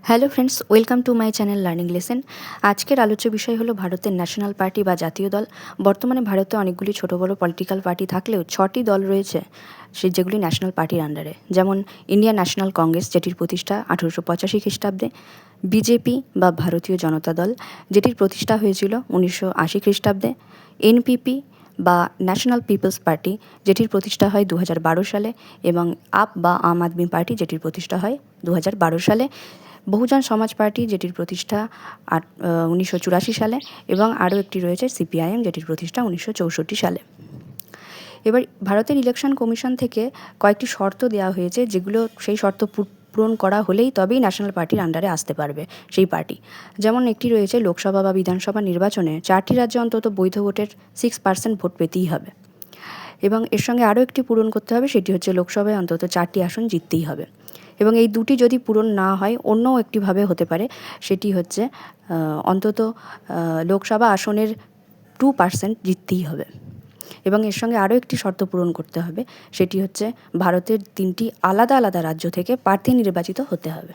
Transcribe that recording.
Hello friends, welcome to my channel learning lesson. আজকের আলোচ্য বিষয় হলো ভারতের ন্যাশনাল পার্টি বা জাতীয় দল। বর্তমানে ভারতে অনেকগুলি ছোট বড় পলিটিক্যাল পার্টি থাকলেও 6টি দল রয়েছে যেগুলি ন্যাশনাল পার্টির আন্ডারে। যেমন ইন্ডিয়ান ন্যাশনাল কংগ্রেস, যেটির প্রতিষ্ঠা 1885 খ্রিস্টাব্দে; বিজেপি বা ভারতীয় জনতা দল, যেটির প্রতিষ্ঠা হয়েছিল 1980 খ্রিস্টাব্দে; এনপিপি বা ন্যাশনাল পিপলস পার্টি, যেটির প্রতিষ্ঠা হয় 2012 সালে; এবং আপ বা আম আদমি পার্টি, যেটির প্রতিষ্ঠা হয় 2012 সালে; বহুজন সমাজ পার্টি, যেটির প্রতিষ্ঠা 1984 সালে; এবং আরও একটি রয়েছে সিপিআইএম, যেটির প্রতিষ্ঠা 1964 সালে। এবার ভারতের ইলেকশন কমিশন থেকে কয়েকটি শর্ত দেওয়া হয়েছে, যেগুলো সেই শর্ত পূরণ করা হলেই তবেই ন্যাশনাল পার্টির আন্ডারে আসতে পারবে সেই পার্টি। যেমন একটি রয়েছে, লোকসভা বা বিধানসভা নির্বাচনে 4টি রাজ্যে অন্তত বৈধ ভোটের 6% ভোট পেতেই হবে। এবং এর সঙ্গে আরও একটি পূরণ করতে হবে, সেটি হচ্ছে লোকসভায় অন্তত 4টি আসন জিততেই হবে। এবং এই দুটি যদি পূরণ না হয়, অন্য একটিভাবে হতে পারে, সেটি হচ্ছে অন্তত লোকসভা আসনের 2% জিততেই হবে। এবং এর সঙ্গে আরও একটি শর্ত পূরণ করতে হবে, সেটি হচ্ছে ভারতের 3টি আলাদা আলাদা রাজ্য থেকে প্রার্থী নির্বাচিত হতে হবে।